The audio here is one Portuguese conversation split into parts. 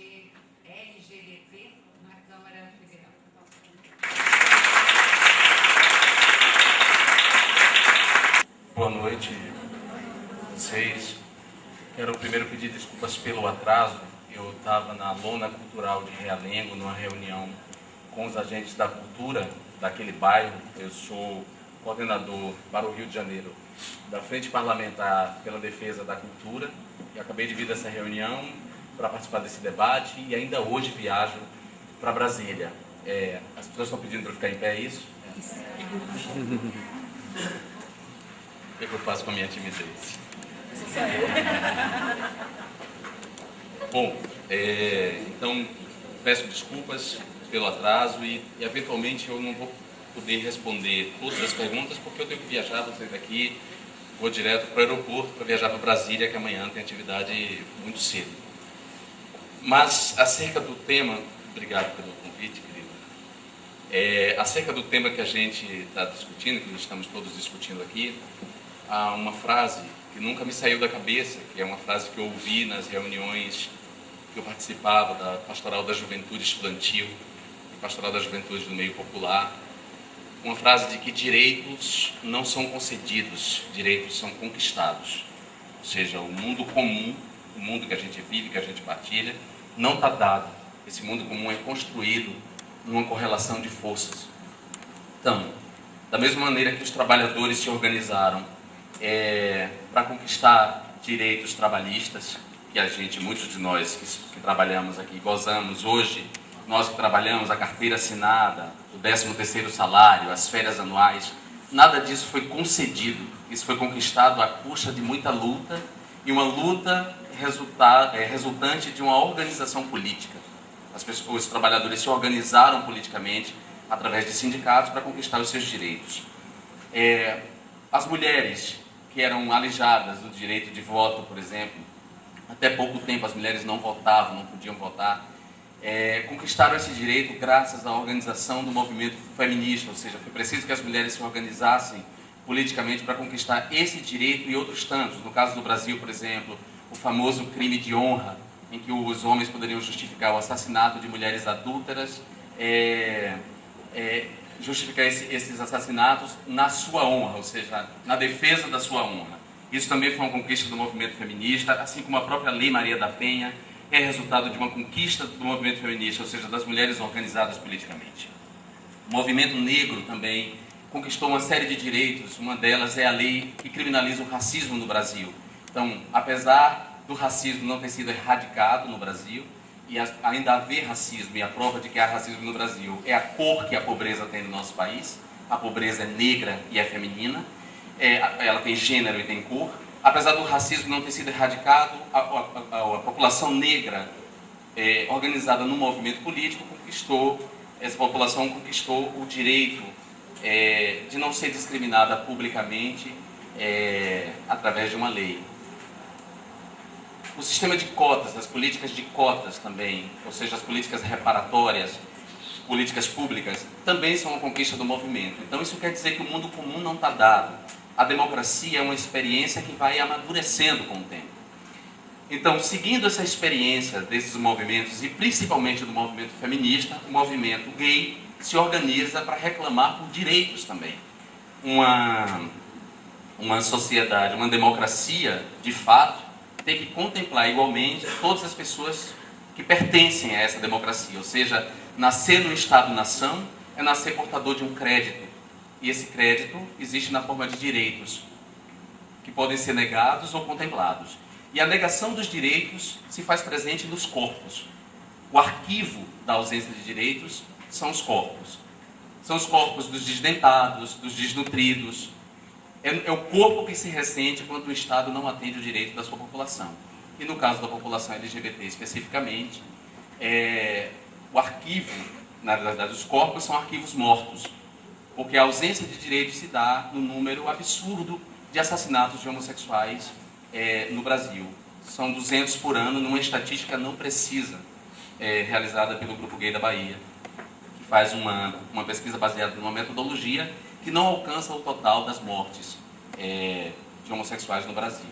LGBT na Câmara Federal. Boa noite a vocês. Quero primeiro pedir desculpas pelo atraso. Eu estava na Lona Cultural de Realengo, numa reunião com os agentes da cultura daquele bairro. Eu sou coordenador para o Rio de Janeiro da Frente Parlamentar pela Defesa da Cultura e acabei de vir dessa reunião para participar desse debate e ainda hoje viajo para Brasília. As pessoas estão pedindo para eu ficar em pé, é isso? O que eu faço com a minha timidez? Bom, então peço desculpas pelo atraso e eventualmente eu não vou poder responder todas as perguntas porque eu tenho que viajar, vou sair daqui, vou direto para o aeroporto para viajar para Brasília, que amanhã tem atividade muito cedo. Mas acerca do tema, obrigado pelo convite, querido. Acerca do tema que a gente está discutindo, que estamos todos discutindo aqui, há uma frase que nunca me saiu da cabeça, que é uma frase que eu ouvi nas reuniões que eu participava da Pastoral da Juventude Estudantil e Pastoral da Juventude do Meio Popular. Uma frase de que direitos não são concedidos, direitos são conquistados. Ou seja, o mundo comum, o mundo que a gente vive, que a gente partilha, não está dado. Esse mundo comum é construído numa correlação de forças. Então, da mesma maneira que os trabalhadores se organizaram para conquistar direitos trabalhistas, que a gente, muitos de nós que trabalhamos aqui, gozamos hoje, nós que trabalhamos, a carteira assinada, o 13º salário, as férias anuais, nada disso foi concedido. Isso foi conquistado à custa de muita luta, e uma luta resultante de uma organização política. Os trabalhadores se organizaram politicamente através de sindicatos para conquistar os seus direitos. As mulheres que eram alijadas do direito de voto, por exemplo, até pouco tempo as mulheres não votavam, não podiam votar, conquistaram esse direito graças à organização do movimento feminista, ou seja, foi preciso que as mulheres se organizassem politicamente para conquistar esse direito e outros tantos. No caso do Brasil, por exemplo, o famoso crime de honra, em que os homens poderiam justificar o assassinato de mulheres adúlteras, justificar esses assassinatos na sua honra, ou seja, na defesa da sua honra. Isso também foi uma conquista do movimento feminista, assim como a própria Lei Maria da Penha é resultado de uma conquista do movimento feminista, ou seja, das mulheres organizadas politicamente. O movimento negro também conquistou uma série de direitos, uma delas é a lei que criminaliza o racismo no Brasil. Então, apesar do racismo não ter sido erradicado no Brasil, e ainda haver racismo, e a prova de que há racismo no Brasil é a cor que a pobreza tem no nosso país. A pobreza é negra e é feminina, ela tem gênero e tem cor. Apesar do racismo não ter sido erradicado, a população negra organizada no movimento político essa população conquistou o direito de não ser discriminada publicamente através de uma lei. O sistema de cotas, as políticas de cotas também, ou seja, as políticas reparatórias, políticas públicas, também são uma conquista do movimento. Então isso quer dizer que o mundo comum não está dado. A democracia é uma experiência que vai amadurecendo com o tempo. Então, seguindo essa experiência desses movimentos, e principalmente do movimento feminista, o movimento gay se organiza para reclamar por direitos também. Uma sociedade, uma democracia, de fato, tem que contemplar igualmente todas as pessoas que pertencem a essa democracia. Ou seja, nascer no Estado-nação é nascer portador de um crédito. E esse crédito existe na forma de direitos, que podem ser negados ou contemplados. E a negação dos direitos se faz presente nos corpos. O arquivo da ausência de direitos são os corpos. São os corpos dos desdentados, dos desnutridos. É o corpo que se ressente quando o Estado não atende o direito da sua população. E no caso da população LGBT especificamente, o arquivo, na verdade, os corpos são arquivos mortos, porque a ausência de direitos se dá no número absurdo de assassinatos de homossexuais no Brasil. São 200 por ano, numa estatística não precisa, realizada pelo Grupo Gay da Bahia, que faz uma pesquisa baseada numa metodologia que não alcança o total das mortes de homossexuais no Brasil.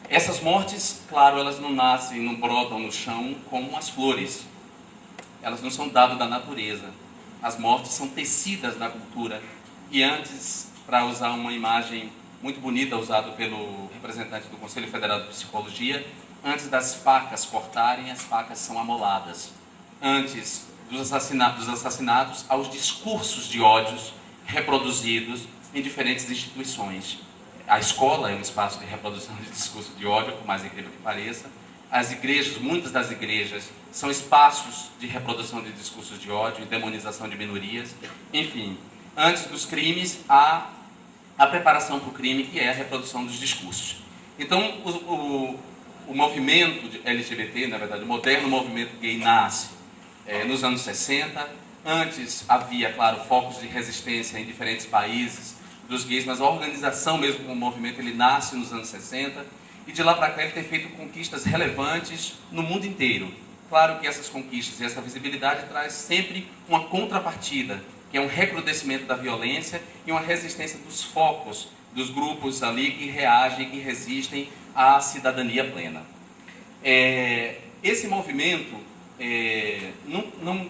Essas mortes, claro, elas não nascem, não brotam no chão como as flores. Elas não são dadas da natureza. As mortes são tecidas da cultura. E antes, para usar uma imagem muito bonita usada pelo representante do Conselho Federal de Psicologia, antes das facas cortarem, as facas são amoladas. Antes dos assassinatos, aos discursos de ódios reproduzidos em diferentes instituições. A escola é um espaço de reprodução de discurso de ódio, por mais incrível que pareça. As igrejas, muitas das igrejas, são espaços de reprodução de discursos de ódio e demonização de minorias. Enfim, antes dos crimes, há a preparação para o crime, que é a reprodução dos discursos. Então, o movimento LGBT, na verdade, o moderno movimento gay nasce nos anos 60. Antes havia, claro, focos de resistência em diferentes países dos gays, mas a organização mesmo como movimento, ele nasce nos anos 60, e de lá para cá ele tem feito conquistas relevantes no mundo inteiro. Claro que essas conquistas e essa visibilidade traz sempre uma contrapartida, que é um recrudescimento da violência e uma resistência dos focos, dos grupos ali que reagem, que resistem à cidadania plena. Esse movimento,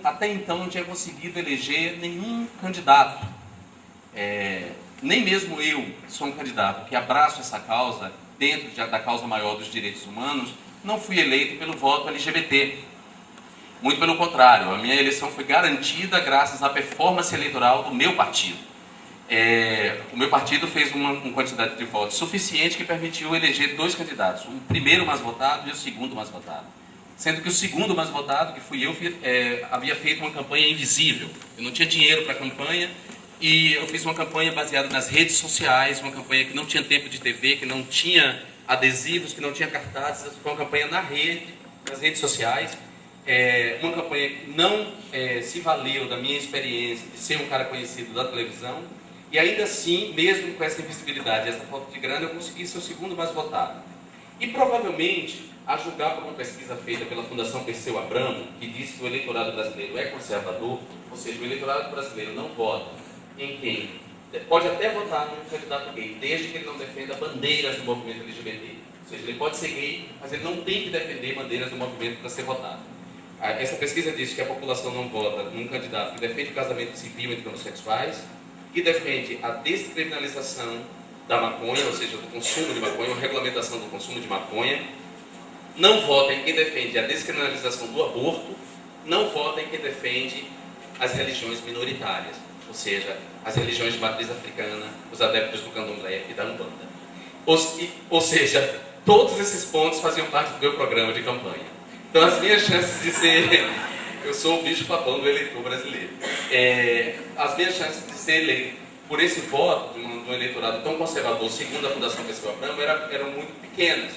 até então, não tinha conseguido eleger nenhum candidato. Nem mesmo eu sou um candidato que abraço essa causa, dentro da causa maior dos direitos humanos, não fui eleito pelo voto LGBT. Muito pelo contrário, a minha eleição foi garantida graças à performance eleitoral do meu partido. O meu partido fez uma quantidade de votos suficiente que permitiu eleger 2 candidatos, o primeiro mais votado e o segundo mais votado. Sendo que o segundo mais votado, que fui eu, havia feito uma campanha invisível. Eu não tinha dinheiro para a campanha, e eu fiz uma campanha baseada nas redes sociais, uma campanha que não tinha tempo de TV, que não tinha adesivos, que não tinha cartazes. Foi uma campanha nas redes sociais, uma campanha que não se valeu da minha experiência de ser um cara conhecido da televisão, e ainda assim, mesmo com essa invisibilidade, essa falta de grana, eu consegui ser o segundo mais votado. E provavelmente, a julgar por uma pesquisa feita pela Fundação Perseu Abramo, que diz que o eleitorado brasileiro é conservador, ou seja, o eleitorado brasileiro não vota em quem pode até votar num candidato gay, desde que ele não defenda bandeiras do movimento LGBT. Ou seja, ele pode ser gay, mas ele não tem que defender bandeiras do movimento para ser votado. Essa pesquisa diz que a população não vota num candidato que defende o casamento civil entre homossexuais, que defende a descriminalização da maconha, ou seja, do consumo de maconha, a regulamentação do consumo de maconha. Não vota em quem defende a descriminalização do aborto, não vota em quem defende as religiões minoritárias, ou seja, as religiões de matriz africana, os adeptos do candomblé e da umbanda. Ou seja, todos esses pontos faziam parte do meu programa de campanha. Então, as minhas chances de ser... Eu sou o bicho-papão do eleitor brasileiro. As minhas chances de ser eleito por esse voto de um eleitorado tão conservador, segundo a Fundação Perseu Abramo, eram muito pequenas.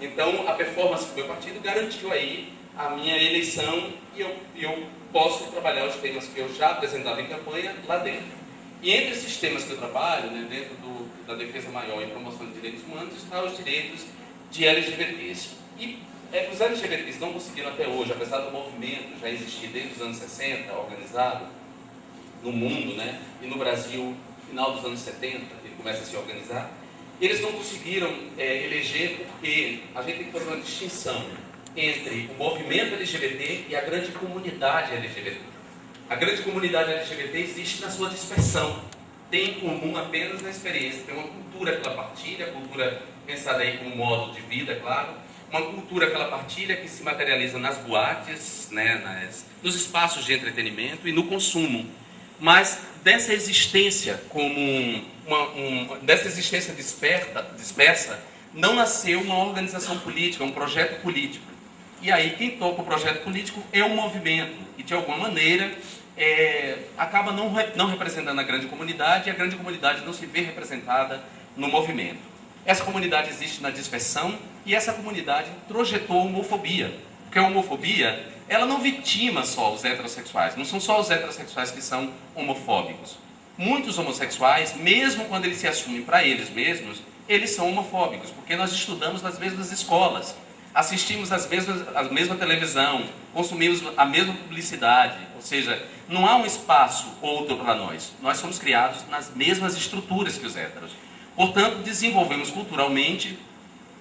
Então, a performance do meu partido garantiu aí a minha eleição, e eu posso trabalhar os temas que eu já apresentava em campanha lá dentro. E entre esses temas que eu trabalho, né, dentro da defesa maior e promoção de direitos humanos, estão os direitos de LGBTs. E os LGBTs não conseguiram até hoje, apesar do movimento já existir desde os anos 60, organizado no mundo, né, e no Brasil, no final dos anos 70, ele começa a se organizar, eles não conseguiram eleger porque a gente tem que fazer uma distinção entre o movimento LGBT e a grande comunidade LGBT. A grande comunidade LGBT existe na sua dispersão, tem em comum apenas na experiência, tem uma cultura que ela partilha, cultura pensada aí como modo de vida, claro, uma cultura que ela partilha que se materializa nas boates, né, nos espaços de entretenimento e no consumo. Mas dessa existência dessa existência dispersa, não nasceu uma organização política, um projeto político. E aí quem toca o projeto político é um movimento, e de alguma maneira acaba não representando a grande comunidade, e a grande comunidade não se vê representada no movimento. Essa comunidade existe na dispersão, e essa comunidade introjetou a homofobia. Porque a homofobia, ela não vitima só os heterossexuais, não são só os heterossexuais que são homofóbicos. Muitos homossexuais, mesmo quando eles se assumem para eles mesmos, eles são homofóbicos, porque nós estudamos nas mesmas escolas, assistimos a mesma televisão, consumimos a mesma publicidade, ou seja, não há um espaço outro para nós. Nós somos criados nas mesmas estruturas que os héteros. Portanto, desenvolvemos culturalmente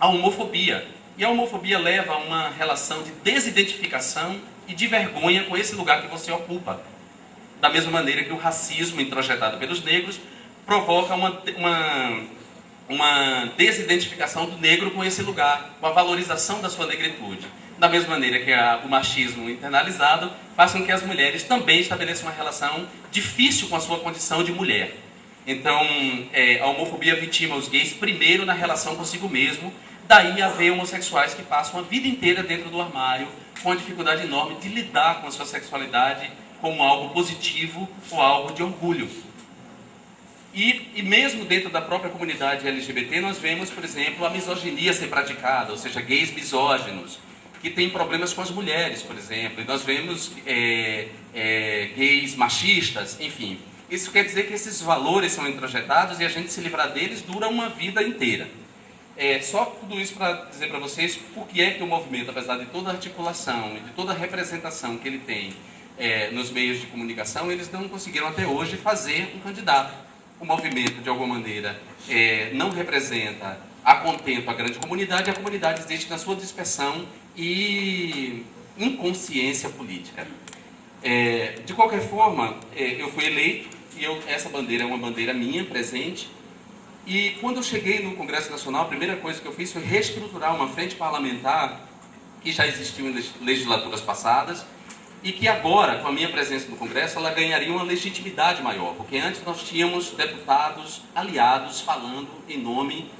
a homofobia. E a homofobia leva a uma relação de desidentificação e de vergonha com esse lugar que você ocupa. Da mesma maneira que o racismo introjetado pelos negros provoca uma desidentificação do negro com esse lugar, com a valorização da sua negritude. Da mesma maneira que o machismo internalizado faz com que as mulheres também estabeleçam uma relação difícil com a sua condição de mulher. Então, a homofobia vitima os gays primeiro na relação consigo mesmo, daí haver homossexuais que passam a vida inteira dentro do armário, com a dificuldade enorme de lidar com a sua sexualidade como algo positivo ou algo de orgulho. E mesmo dentro da própria comunidade LGBT, nós vemos, por exemplo, a misoginia ser praticada, ou seja, gays misóginos, que têm problemas com as mulheres, por exemplo. E nós vemos gays machistas, enfim. Isso quer dizer que esses valores são introjetados e a gente se livrar deles dura uma vida inteira. Só tudo isso para dizer para vocês por que é que o movimento, apesar de toda a articulação e de toda a representação que ele tem nos meios de comunicação, eles não conseguiram até hoje fazer um candidato. O movimento, de alguma maneira, não representa a contento a grande comunidade, a comunidade existe na sua dispersão e inconsciência política. De qualquer forma, eu fui eleito e essa bandeira é uma bandeira minha, presente. E quando eu cheguei no Congresso Nacional, a primeira coisa que eu fiz foi reestruturar uma frente parlamentar que já existiu em legislaturas passadas e que agora, com a minha presença no Congresso, ela ganharia uma legitimidade maior, porque antes nós tínhamos deputados aliados falando em nome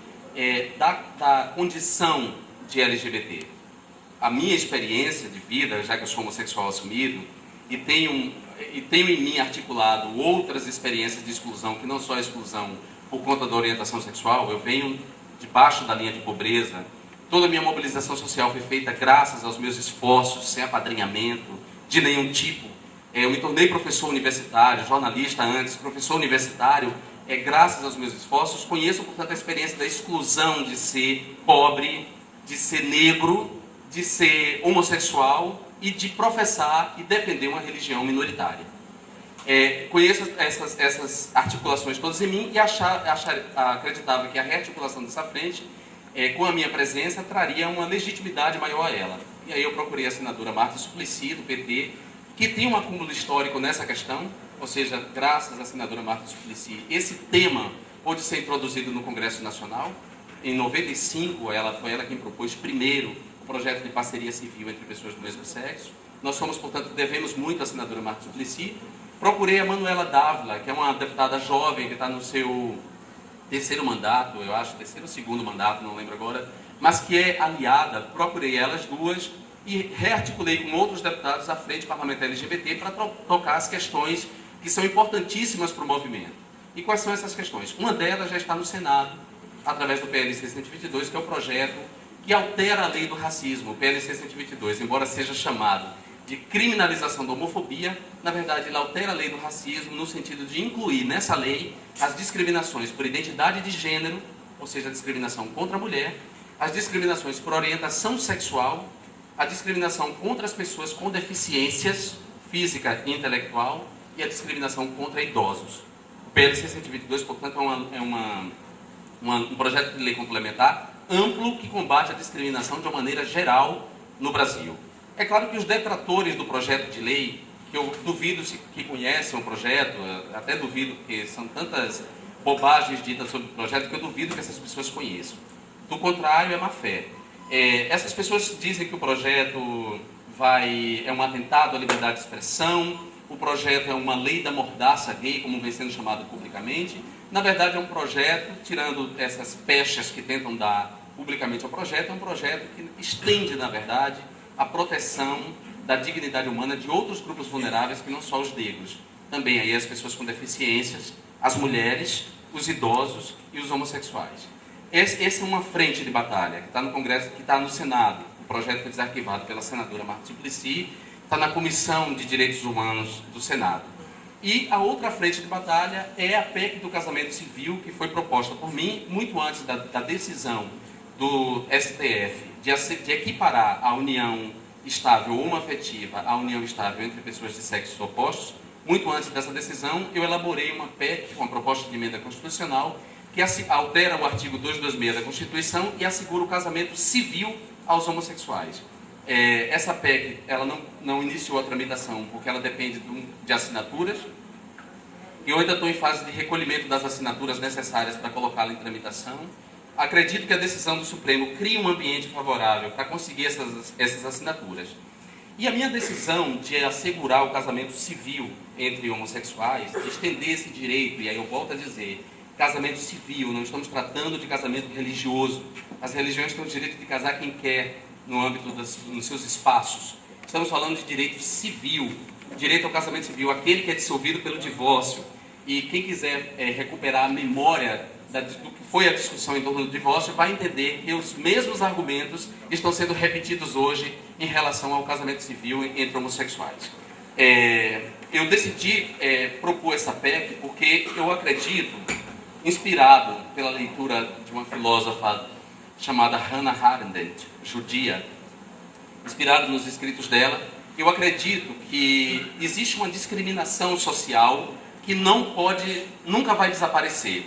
da condição de LGBT. A minha experiência de vida, já que eu sou homossexual assumido, e tenho em mim articulado outras experiências de exclusão, que não só a exclusão por conta da orientação sexual, eu venho debaixo da linha de pobreza, toda a minha mobilização social foi feita graças aos meus esforços, sem apadrinhamento de nenhum tipo. Eu me tornei professor universitário, jornalista antes, professor universitário, graças aos meus esforços. Conheço, portanto, a experiência da exclusão de ser pobre, de ser negro, de ser homossexual e de professar e defender uma religião minoritária. Conheço essas articulações todas em mim e acreditava que a rearticulação dessa frente, com a minha presença, traria uma legitimidade maior a ela. E aí eu procurei a senadora Marta Suplicy, do PT, que tem um acúmulo histórico nessa questão, ou seja, graças à senadora Marta Suplicy, esse tema pôde ser introduzido no Congresso Nacional. Em 95, foi ela quem propôs primeiro o projeto de parceria civil entre pessoas do mesmo sexo. Nós devemos muito à senadora Marta Suplicy. Procurei a Manuela Dávila, que é uma deputada jovem que está no seu terceiro mandato, eu acho, terceiro ou segundo mandato, não lembro agora, mas que é aliada. Procurei elas duas e rearticulei com outros deputados a Frente Parlamentar LGBT para tocar as questões que são importantíssimas para o movimento. E quais são essas questões? Uma delas já está no Senado, através do PLC 122, que é o projeto que altera a lei do racismo. O PLC 122, embora seja chamado de criminalização da homofobia, na verdade ele altera a lei do racismo no sentido de incluir nessa lei as discriminações por identidade de gênero, ou seja, a discriminação contra a mulher, as discriminações por orientação sexual, a discriminação contra as pessoas com deficiências física e intelectual e a discriminação contra idosos. O PLC 122, portanto, é um projeto de lei complementar amplo que combate a discriminação de uma maneira geral no Brasil. É claro que os detratores do projeto de lei, que eu duvido que conhecem o projeto, até duvido, porque são tantas bobagens ditas sobre o projeto que eu duvido que essas pessoas conheçam. Do contrário, é má fé. Essas pessoas dizem que o projeto é um atentado à liberdade de expressão, o projeto é uma lei da mordaça gay, como vem sendo chamado publicamente. Na verdade, é um projeto, tirando essas pechas que tentam dar publicamente ao projeto, é um projeto que estende, na verdade, a proteção da dignidade humana de outros grupos vulneráveis que não só os negros. Também aí as pessoas com deficiências, as mulheres, os idosos e os homossexuais. Essa é uma frente de batalha que está no Congresso, que está no Senado. O projeto foi desarquivado pela senadora Marta Suplicy, está na Comissão de Direitos Humanos do Senado. E a outra frente de batalha é a PEC do casamento civil, que foi proposta por mim muito antes da decisão do STF de equiparar a união estável homoafetiva à união estável entre pessoas de sexos opostos. Muito antes dessa decisão, eu elaborei uma PEC, uma proposta de emenda constitucional, que altera o artigo 226 da Constituição e assegura o casamento civil aos homossexuais. Essa PEC ela não iniciou a tramitação porque ela depende de assinaturas. Eu ainda estou em fase de recolhimento das assinaturas necessárias para colocá-la em tramitação. Acredito que a decisão do Supremo cria um ambiente favorável para conseguir essas assinaturas. E a minha decisão de assegurar o casamento civil entre homossexuais, de estender esse direito, e aí eu volto a dizer, casamento civil, não estamos tratando de casamento religioso. As religiões têm o direito de casar quem quer no âmbito nos seus espaços. Estamos falando de direito civil, direito ao casamento civil, aquele que é dissolvido pelo divórcio. E quem quiser recuperar a memória do que foi a discussão em torno do divórcio vai entender que os mesmos argumentos estão sendo repetidos hoje em relação ao casamento civil entre homossexuais. Eu decidi propor essa PEC porque eu acredito, inspirado pela leitura de uma filósofa chamada Hannah Arendt, judia, inspirado nos escritos dela, eu acredito que existe uma discriminação social que nunca vai desaparecer.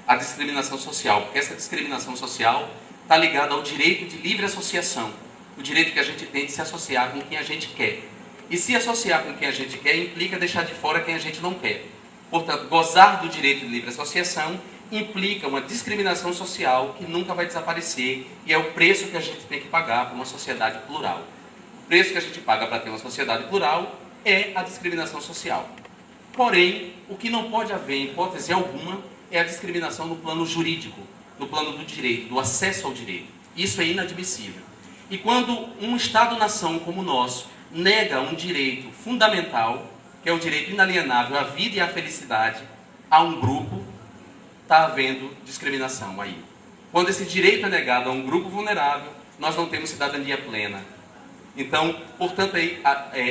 A discriminação social, porque essa discriminação social está ligada ao direito de livre associação, o direito que a gente tem de se associar com quem a gente quer. E se associar com quem a gente quer implica deixar de fora quem a gente não quer. Portanto, gozar do direito de livre associação implica uma discriminação social que nunca vai desaparecer e é o preço que a gente tem que pagar para uma sociedade plural. O preço que a gente paga para ter uma sociedade plural é a discriminação social. Porém, o que não pode haver, em hipótese alguma, é a discriminação no plano jurídico, no plano do direito, do acesso ao direito. Isso é inadmissível. E quando um Estado-nação como o nosso nega um direito fundamental, que é o direito inalienável à vida e à felicidade, a um grupo, está havendo discriminação aí. Quando esse direito é negado a um grupo vulnerável, nós não temos cidadania plena. Então, portanto,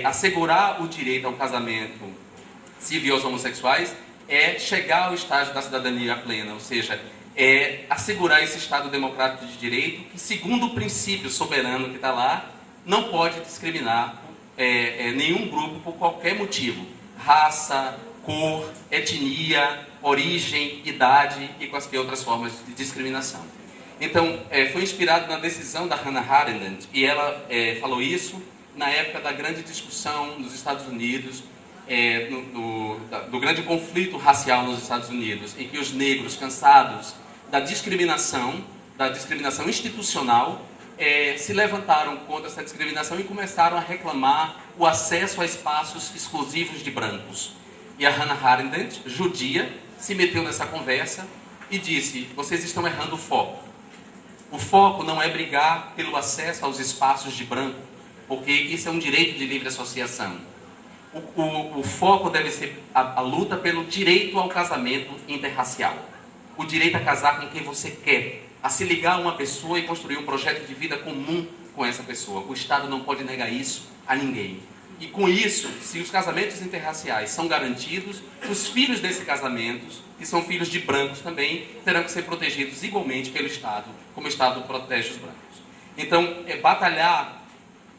assegurar o direito ao casamento civil aos homossexuais é chegar ao estágio da cidadania plena, ou seja, é assegurar esse Estado democrático de direito que, segundo o princípio soberano que está lá, não pode discriminar nenhum grupo por qualquer motivo. Raça, cor, etnia, origem, idade e quaisquer outras formas de discriminação. Então, foi inspirado na decisão da Hannah Arendt, e ela falou isso na época da grande discussão nos Estados Unidos, do grande conflito racial nos Estados Unidos, em que os negros, cansados da discriminação institucional, se levantaram contra essa discriminação e começaram a reclamar o acesso a espaços exclusivos de brancos. E a Hannah Arendt, judia, se meteu nessa conversa e disse: vocês estão errando o foco. O foco não é brigar pelo acesso aos espaços de branco, porque isso é um direito de livre associação. O foco deve ser a luta pelo direito ao casamento interracial. O direito a casar com quem você quer, a se ligar a uma pessoa e construir um projeto de vida comum com essa pessoa. O Estado não pode negar isso a ninguém. E com isso, se os casamentos interraciais são garantidos, os filhos desses casamentos, que são filhos de brancos também, terão que ser protegidos igualmente pelo Estado, como o Estado protege os brancos. Então, batalhar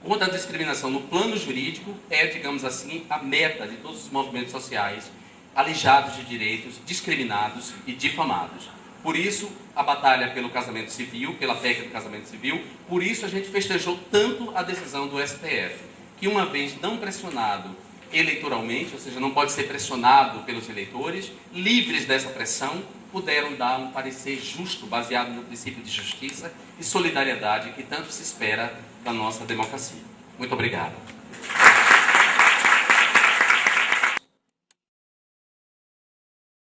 contra a discriminação no plano jurídico é, digamos assim, a meta de todos os movimentos sociais alijados de direitos, discriminados e difamados. Por isso, a batalha pelo casamento civil, pela PEC do casamento civil, por isso a gente festejou tanto a decisão do STF, que uma vez não pressionado eleitoralmente, ou seja, não pode ser pressionado pelos eleitores, livres dessa pressão, puderam dar um parecer justo, baseado no princípio de justiça e solidariedade que tanto se espera da nossa democracia. Muito obrigado.